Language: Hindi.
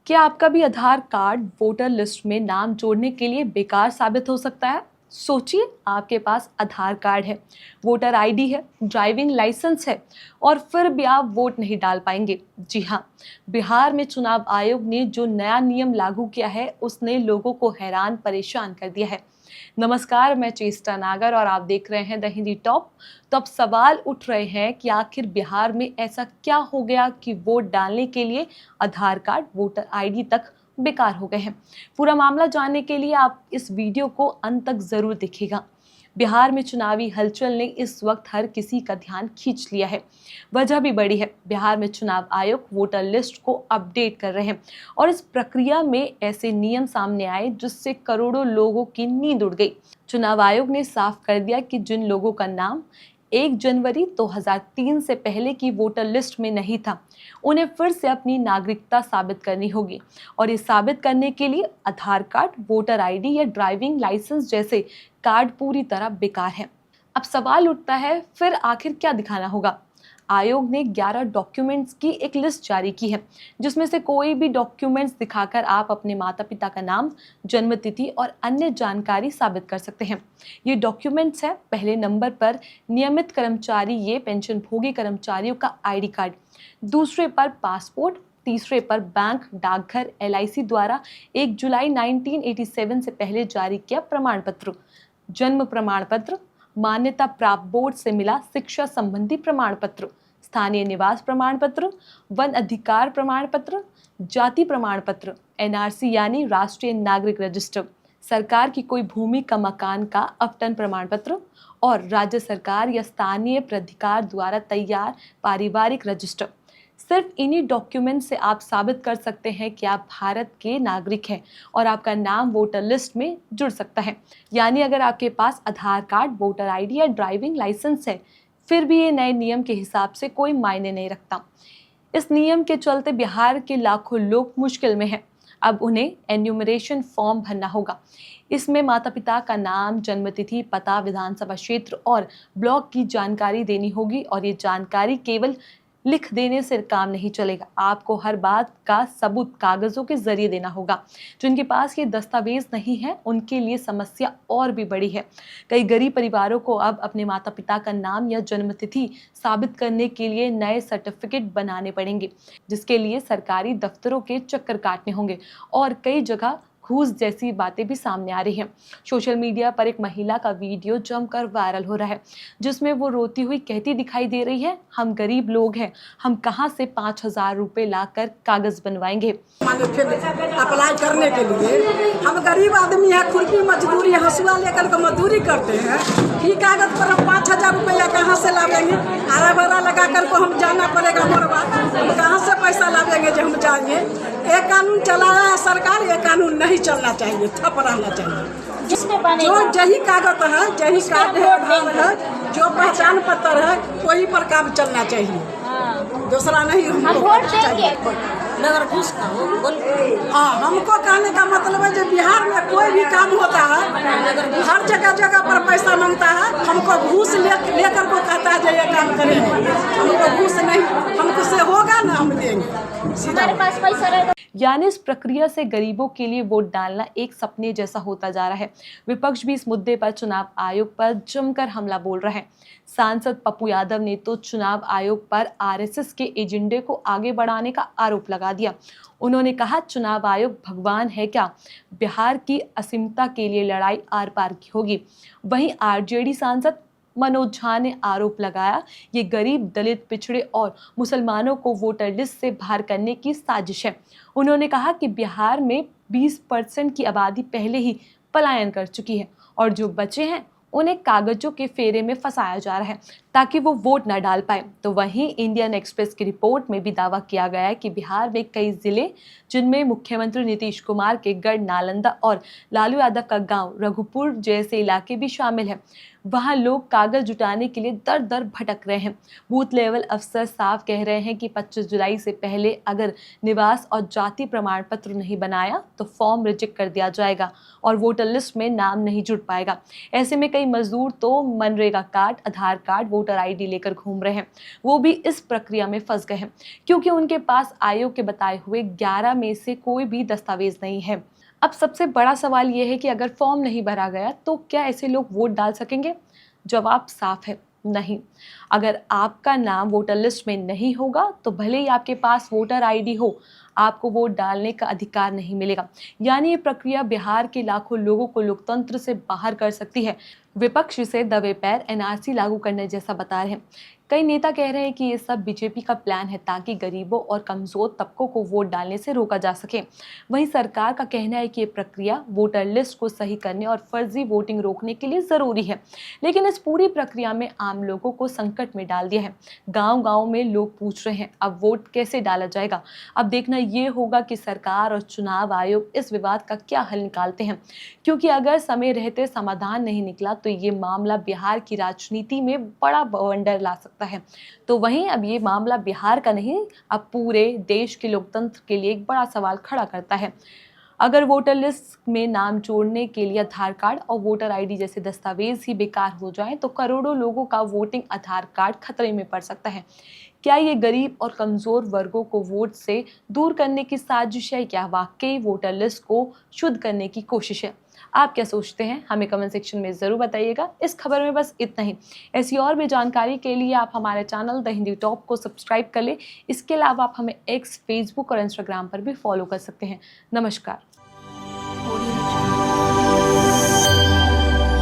क्या आपका भी आधार कार्ड वोटर लिस्ट में नाम जोड़ने के लिए बेकार साबित हो सकता है? सोचिए, आपके पास आधार कार्ड है, वोटर आईडी है, ड्राइविंग लाइसेंस है और फिर भी आप वोट नहीं डाल पाएंगे। जी हाँ, बिहार में चुनाव आयोग ने जो नया नियम लागू किया है उसने लोगों को हैरान परेशान कर दिया है। नमस्कार, मैं चेष्टा नागर और आप देख रहे हैं द हिंदी टॉप। तो अब सवाल उठ रहे हैं कि आखिर बिहार में ऐसा क्या हो गया कि वोट डालने के लिए आधार कार्ड, वोटर आईडी तक बेकार हो गए हैं। पूरा मामला जानने के लिए आप इस वीडियो को अंत तक जरूर देखिएगा। बिहार में चुनावी हलचल ने इस वक्त हर किसी का ध्यान खींच लिया है। वजह भी बड़ी है, बिहार में चुनाव आयोग वोटर लिस्ट को अपडेट कर रहे हैं और इस प्रक्रिया में ऐसे नियम सामने आए जिससे करोड़ों लोगों की नींद उड़ गई। चुनाव आयोग ने साफ कर दिया कि जिन लोगों का नाम 1 जनवरी 2003 से पहले की वोटर लिस्ट में नहीं था, उन्हें फिर से अपनी नागरिकता साबित करनी होगी और ये साबित करने के लिए आधार कार्ड, वोटर आईडी या ड्राइविंग लाइसेंस जैसे कार्ड पूरी तरह बेकार है। अब सवाल उठता है, फिर आखिर क्या दिखाना होगा? आयोग ने 11 डॉक्यूमेंट्स की एक लिस्ट जारी की है, जिसमें से कोई भी डॉक्यूमेंट्स दिखाकर आप अपने माता पिता का नाम, जन्म तिथि और अन्य जानकारी साबित कर सकते हैं। ये डॉक्यूमेंट्स है, पहले नंबर पर नियमित कर्मचारी ये पेंशन भोगी कर्मचारियों का आईडी कार्ड, दूसरे पर पासपोर्ट, तीसरे पर बैंक, डाकघर, LIC द्वारा 1 जुलाई 1987 से पहले जारी किया प्रमाण पत्र, जन्म प्रमाण पत्र, मान्यता प्राप्त बोर्ड से मिला शिक्षा संबंधी प्रमाण पत्र, स्थानीय निवास प्रमाण पत्र, वन अधिकार प्रमाण पत्र, जाति प्रमाण पत्र, NRC यानी राष्ट्रीय नागरिक रजिस्टर, सरकार की कोई भूमि का मकान का आवंटन प्रमाण पत्र और राज्य सरकार या स्थानीय प्राधिकार द्वारा तैयार पारिवारिक रजिस्टर। सिर्फ इन्हीं डॉक्यूमेंट से आप साबित कर सकते हैं कि आप भारत के नागरिक हैं और आपका नाम वोटर लिस्ट में जुड़ सकता है। यानी अगर आपके पास आधार कार्ड, वोटर आईडी या ड्राइविंग लाइसेंस है, फिर भी ये नए नियम के हिसाब से कोई मायने नहीं रखता। इस नियम के चलते बिहार के लाखों लोग मुश्किल में हैं। अब उन्हें एन्यूमरेशन फॉर्म भरना होगा। इसमें माता पिता का नाम, जन्मतिथि, पता, विधानसभा क्षेत्र और ब्लॉक की जानकारी देनी होगी और ये जानकारी केवल लिख देने से काम नहीं चलेगा। आपको हर बात का सबूत कागजों के जरिए देना होगा। जिनके पास ये दस्तावेज नहीं है, उनके लिए समस्या और भी बड़ी है। कई गरीब परिवारों को अब अपने माता पिता का नाम या जन्मतिथि साबित करने के लिए नए सर्टिफिकेट बनाने पड़ेंगे, जिसके लिए सरकारी दफ्तरों के चक्कर काटने होंगे और कई जगह घूस जैसी बातें भी सामने आ रही हैं। सोशल मीडिया पर एक महिला का वीडियो जमकर वायरल हो रहा है, जिसमें वो रोती हुई कहती दिखाई दे रही है, हम गरीब लोग हैं, हम कहां से 5,000 रुपए लाकर कागज बनवाएंगे। अप्लाई करने के लिए हम गरीब आदमी हैं, खुरपी मजदूरी हंसुआ लेकर के मजदूरी करते हैं। ही कागज पर हम 5,000 रुपया कहाँ से लावेंगे? आरा भरा लगा कर को हम जाना पड़ेगा मोरवा, हम कहाँ से पैसा लावेंगे जो हम जाएंगे? एक कानून चलाया है सरकार, ये कानून नहीं चलना चाहिए, ठप रहना चाहिए। जो जही कागज है, जही कार्ड है, आधार है, जो पहचान पत्र है, वही पर काम चलना चाहिए, दूसरा नहीं। हम वोट देंगे मगर घूस का हो। हाँ, हमको कहने का मतलब है जो बिहार में कोई भी काम होता है, हर जगह जगह पर पैसा मांगता है, हमको घूस लेकर को कहता है जो ये काम करेंगे। हमको घूस नहीं, हमको से होगा ना हम देंगे, सीधा हमारे पास पैसा रहेगा। यानी इस प्रक्रिया से गरीबों के लिए वोट डालना एक सपने जैसा होता जा रहा है। विपक्ष भी इस मुद्दे पर चुनाव आयोग पर जमकर हमला बोल रहा है। सांसद पप्पू यादव ने तो चुनाव आयोग पर RSS के एजेंडे को आगे बढ़ाने का आरोप लगा दिया। उन्होंने कहा, चुनाव आयोग भगवान है क्या? बिहार की असीमता के लिए लड़ाई आर पार की होगी। वहीं RJD सांसद मनोज झा ने आरोप लगाया, ये गरीब, दलित, पिछड़े और मुसलमानों को वोटर लिस्ट से बाहर करने की साजिश है। उन्होंने कहा कि बिहार में 20% की आबादी पहले ही पलायन कर चुकी है और जो बचे हैं उन्हें कागजों के फेरे में फंसाया जा रहा है ताकि वो वोट न डाल पाए। तो वहीं इंडियन एक्सप्रेस की रिपोर्ट में भी दावा किया गया है कि बिहार में कई जिले, जिनमें मुख्यमंत्री नीतीश कुमार के गढ़ नालंदा और लालू यादव का गांव रघुपुर जैसे इलाके भी शामिल हैं, वहां लोग कागज जुटाने के लिए दर दर भटक रहे हैं। बूथ लेवल अफसर साफ कह रहे हैं कि 25 जुलाई से पहले अगर निवास और जाति प्रमाण पत्र नहीं बनाया तो फॉर्म रिजेक्ट कर दिया जाएगा और वोटर लिस्ट में नाम नहीं जुड़ पाएगा। ऐसे में कई मजदूर तो मनरेगा कार्ड, आधार कार्ड, वोटर वोटर आईडी लेकर घूम रहे हैं, वो भी इस प्रक्रिया में फंस गए हैं क्योंकि उनके पास आयोग के बताए हुए 11 में से कोई भी दस्तावेज नहीं है। अब सबसे बड़ा सवाल ये है कि अगर फॉर्म नहीं भरा गया तो क्या ऐसे लोग वोट डाल सकेंगे? जवाब साफ है, नहीं। अगर आपका नाम वोटर लिस्ट में नहीं होगा तो भले ही आपके पास वोटर आईडी हो, आपको वोट डालने का अधिकार नहीं मिलेगा। यानी ये प्रक्रिया बिहार के लाखों लोगों को लोकतंत्र से बाहर कर सकती है। विपक्ष इसे दबे पैर एनआरसी लागू करने जैसा बता रहे हैं। कई नेता कह रहे हैं कि ये सब बीजेपी का प्लान है ताकि गरीबों और कमजोर तबकों को वोट डालने से रोका जा सके। वहीं सरकार का कहना है कि ये प्रक्रिया वोटर लिस्ट को सही करने और फर्जी वोटिंग रोकने के लिए जरूरी है, लेकिन इस पूरी प्रक्रिया में आम लोगों को संकट में डाल दिया है। गांव-गांव में लोग पूछ रहे हैं अब वोट कैसे डाला जाएगा। अब देखना ये होगा कि सरकार और चुनाव आयोग इस विवाद का क्या हल निकालते हैं, क्योंकि अगर समय रहते समाधान नहीं निकला तो ये मामला बिहार की राजनीति में बड़ा बवंडर ला सकता है। तो वहीं अब ये मामला बिहार का नहीं, अब पूरे देश के लोकतंत्र के लिए एक बड़ा सवाल खड़ा करता है। अगर वोटर लिस्ट में नाम जोड़ने के लिए आधार कार्ड और वोटर आईडी जैसे दस्तावेज ही बेकार हो जाएं तो करोड़ों लोगों का वोटिंग आधार कार्ड खतरे में पड़ सकता है। क्या ये गरीब और कमजोर वर्गों को वोट से दूर करने की साजिश है, क्या वाकई वोटर लिस्ट को शुद्ध करने की कोशिश है? आप क्या सोचते हैं? हमें कमेंट सेक्शन में ज़रूर बताइएगा। इस खबर में बस इतना ही। ऐसी और भी जानकारी के लिए आप हमारे चैनल द हिंदी टॉप को सब्सक्राइब कर लें। इसके अलावा आप हमें एक्स, फेसबुक और इंस्टाग्राम पर भी फॉलो कर सकते हैं। नमस्कार।